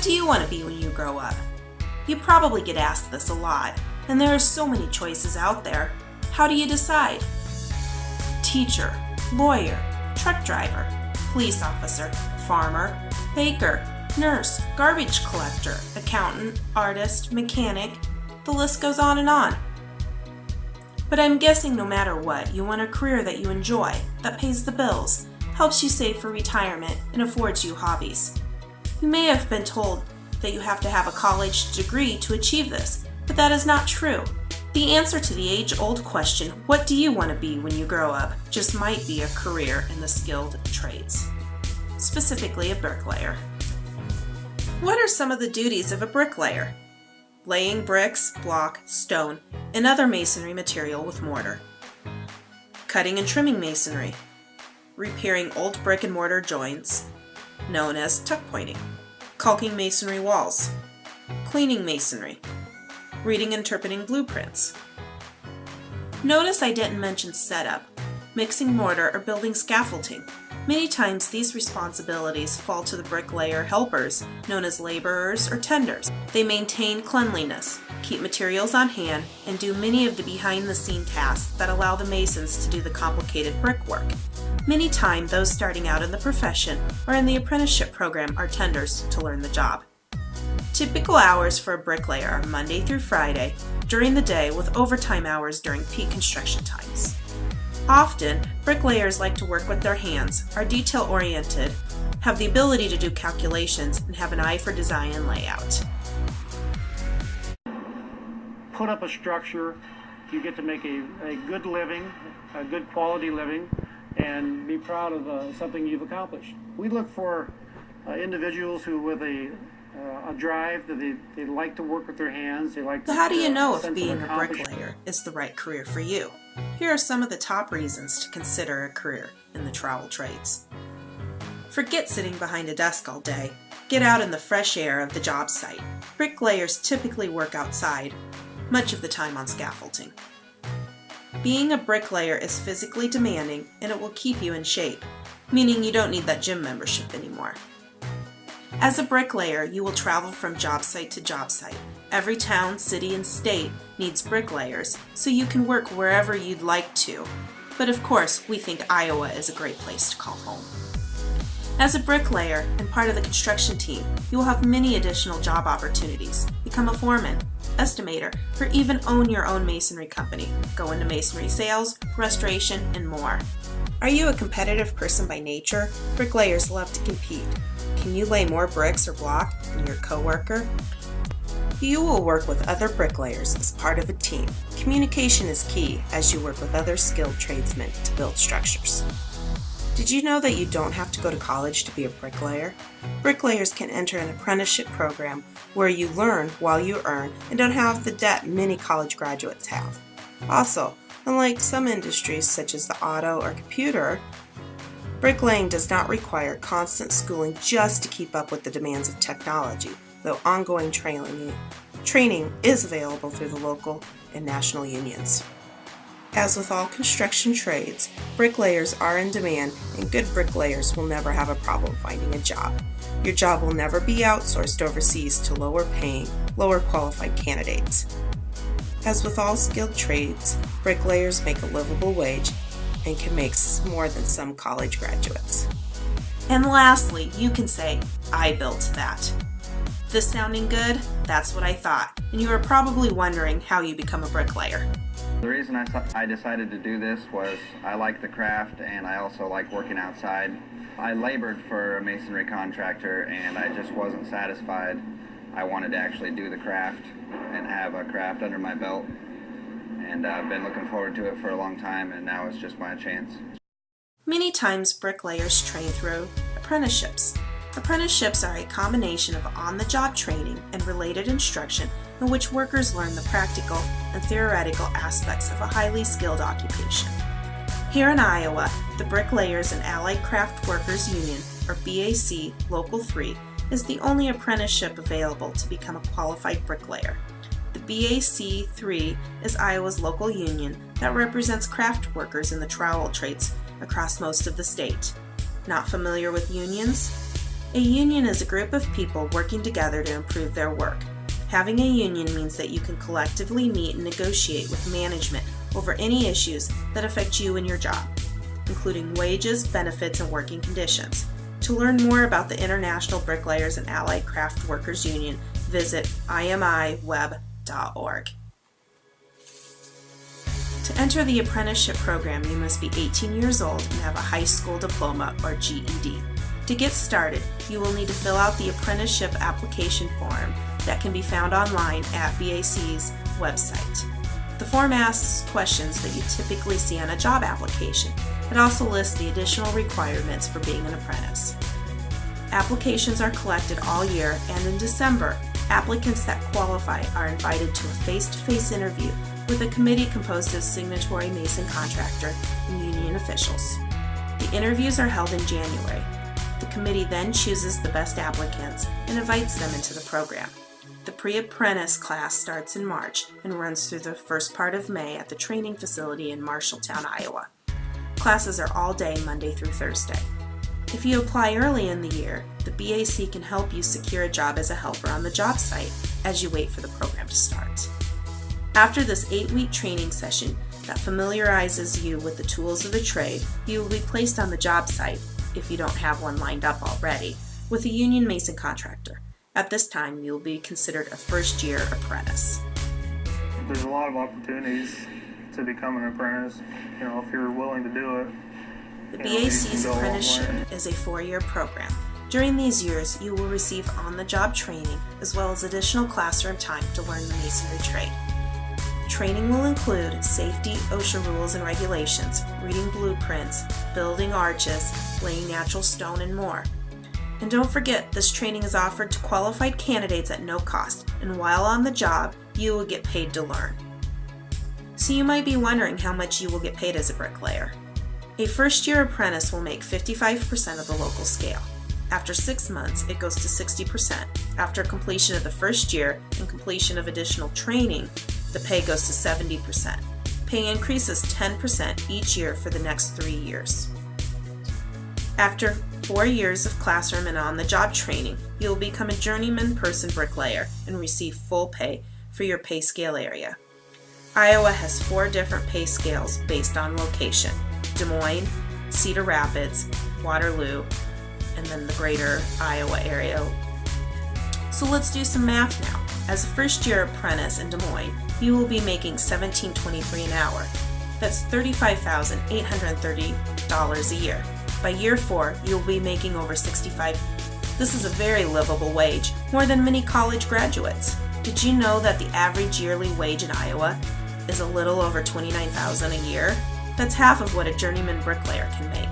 What do you want to be when you grow up? You probably get asked this a lot, and there are so many choices out there. How do you decide? Teacher, lawyer, truck driver, police officer, farmer, baker, nurse, garbage collector, accountant, artist, mechanic, the list goes on and on. But I'm guessing no matter what, you want a career that you enjoy, that pays the bills, helps you save for retirement, and affords you hobbies. You may have been told that you have to have a college degree to achieve this, but that is not true. The answer to the age-old question, what do you want to be when you grow up, just might be a career in the skilled trades, specifically a bricklayer. What are some of the duties of a bricklayer? Laying bricks, block, stone, and other masonry material with mortar. Cutting and trimming masonry. Repairing old brick and mortar joints, known as tuck pointing. Caulking masonry walls. Cleaning masonry. Reading and interpreting blueprints. Notice I didn't mention setup, mixing mortar, or building scaffolding. Many times these responsibilities fall to the bricklayer helpers, known as laborers or tenders. They maintain cleanliness, keep materials on hand, and do many of the behind-the-scene tasks that allow the masons to do the complicated brickwork. Many times those starting out in the profession or in the apprenticeship program are tenders to learn the job. Typical hours for a bricklayer are Monday through Friday during the day with overtime hours during peak construction times. Often, bricklayers like to work with their hands, are detail-oriented, have the ability to do calculations, and have an eye for design and layout. Put up a structure, you get to make a good living, a good quality living, and be proud of something you've accomplished. We look for individuals who with a drive that they like to work with their hands. They like. So how do you know if being a bricklayer is the right career for you? Here are some of the top reasons to consider a career in the trowel trades. Forget sitting behind a desk all day. Get out in the fresh air of the job site. Bricklayers typically work outside, much of the time on scaffolding. Being a bricklayer is physically demanding and it will keep you in shape, meaning you don't need that gym membership anymore. As a bricklayer, you will travel from job site to job site. Every town, city, and state needs bricklayers, so you can work wherever you'd like to. But of course, we think Iowa is a great place to call home. As a bricklayer and part of the construction team, you will have many additional job opportunities. Become a foreman, estimator, or even own your own masonry company. Go into masonry sales, restoration, and more. Are you a competitive person by nature? Bricklayers love to compete. Can you lay more bricks or block than your coworker? You will work with other bricklayers as part of a team. Communication is key as you work with other skilled tradesmen to build structures. Did you know that you don't have to go to college to be a bricklayer? Bricklayers can enter an apprenticeship program where you learn while you earn and don't have the debt many college graduates have. Also, unlike some industries such as the auto or computer, bricklaying does not require constant schooling just to keep up with the demands of technology, though ongoing training is available through the local and national unions. As with all construction trades, bricklayers are in demand and good bricklayers will never have a problem finding a job. Your job will never be outsourced overseas to lower paying, lower qualified candidates. As with all skilled trades, bricklayers make a livable wage and can make more than some college graduates. And lastly, you can say, I built that. This sounding good? That's what I thought, and you are probably wondering how you become a bricklayer. The reason I decided to do this was I like the craft and I also like working outside. I labored for a masonry contractor and I just wasn't satisfied. I wanted to actually do the craft and have a craft under my belt. And I've been looking forward to it for a long time, and now it's just my chance. Many times bricklayers train through apprenticeships. Apprenticeships are a combination of on-the-job training and related instruction in which workers learn the practical and theoretical aspects of a highly skilled occupation. Here in Iowa, the Bricklayers and Allied Craft Workers Union, or BAC Local 3, is the only apprenticeship available to become a qualified bricklayer. The BAC3 is Iowa's local union that represents craft workers in the trowel trades across most of the state. Not familiar with unions? A union is a group of people working together to improve their work. Having a union means that you can collectively meet and negotiate with management over any issues that affect you and your job, including wages, benefits, and working conditions. To learn more about the International Bricklayers and Allied Craft Workers Union, visit imiweb.org. To enter the apprenticeship program, you must be 18 years old and have a high school diploma or GED. To get started, you will need to fill out the apprenticeship application form that can be found online at BAC's website. The form asks questions that you typically see on a job application. It also lists the additional requirements for being an apprentice. Applications are collected all year, and in December, applicants that qualify are invited to a face-to-face interview with a committee composed of signatory mason contractor and union officials. The interviews are held in January. The committee then chooses the best applicants and invites them into the program. The pre-apprentice class starts in March and runs through the first part of May at the training facility in Marshalltown, Iowa. Classes are all day Monday through Thursday. If you apply early in the year, the BAC can help you secure a job as a helper on the job site as you wait for the program to start. After this 8-week training session that familiarizes you with the tools of the trade, you will be placed on the job site, if you don't have one lined up already, with a union mason contractor. At this time, you will be considered a first-year apprentice. There's a lot of opportunities to become an apprentice, if you're willing to do it. The BAC's apprenticeship is a 4-year program. During these years, you will receive on-the-job training as well as additional classroom time to learn the masonry trade. Training will include safety, OSHA rules and regulations, reading blueprints, building arches, laying natural stone, and more. And don't forget, this training is offered to qualified candidates at no cost, and while on the job, you will get paid to learn. So you might be wondering how much you will get paid as a bricklayer. A first-year apprentice will make 55% of the local scale. After 6 months, it goes to 60%. After completion of the first year and completion of additional training, the pay goes to 70%. Pay increases 10% each year for the next 3 years. After 4 years of classroom and on-the-job training, you will become a journeyman person bricklayer and receive full pay for your pay scale area. Iowa has 4 different pay scales based on location: Des Moines, Cedar Rapids, Waterloo, and then the greater Iowa area. So let's do some math now. As a first-year apprentice in Des Moines, you will be making $17.23 an hour. That's $35,830 a year. By year 4, you'll be making over $65,000. This is a very livable wage, more than many college graduates. Did you know that the average yearly wage in Iowa is a little over $29,000 a year? That's half of what a journeyman bricklayer can make.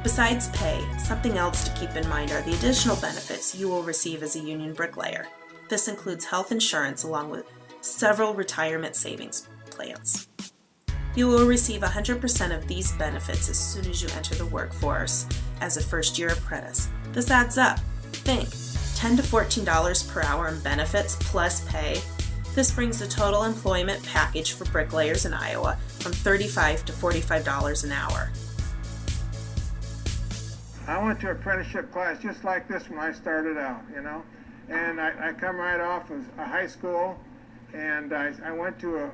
Besides pay, something else to keep in mind are the additional benefits you will receive as a union bricklayer. This includes health insurance along with several retirement savings plans. You will receive 100% of these benefits as soon as you enter the workforce as a first-year apprentice. This adds up. Think, $10 to $14 per hour in benefits plus pay. This brings the total employment package for bricklayers in Iowa from $35 to $45 an hour. I went to apprenticeship class just like this when I started out, and I come right off of a high school, and I went to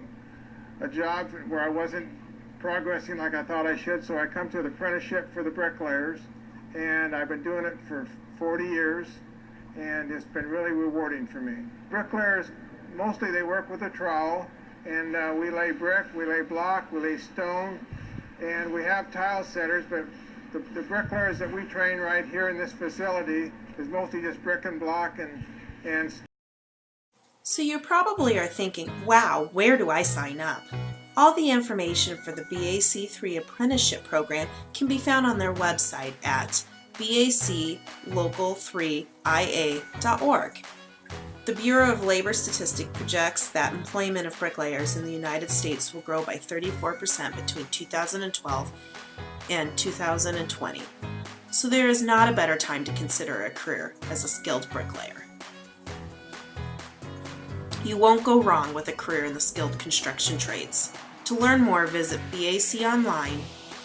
a job where I wasn't progressing like I thought I should, so I come to the apprenticeship for the bricklayers, and I've been doing it for 40 years, and it's been really rewarding for me. Bricklayers, mostly they work with a trowel, and we lay brick, we lay block, we lay stone, and we have tile setters, but the bricklayers that we train right here in this facility is mostly just brick and block and So you probably are thinking, wow, where do I sign up? All the information for the BAC3 apprenticeship program can be found on their website at baclocal3ia.org. The Bureau of Labor Statistics projects that employment of bricklayers in the United States will grow by 34% between 2012 and 2020. So there is not a better time to consider a career as a skilled bricklayer. You won't go wrong with a career in the skilled construction trades. To learn more, visit BAC online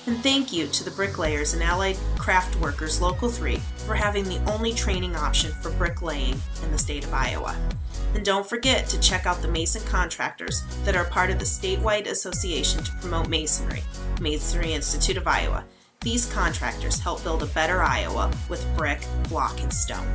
And thank you to the Bricklayers and Allied Craft Workers Local 3 for having the only training option for bricklaying in the state of Iowa. And don't forget to check out the mason contractors that are part of the statewide association to promote masonry, Masonry Institute of Iowa. These contractors help build a better Iowa with brick, block, and stone.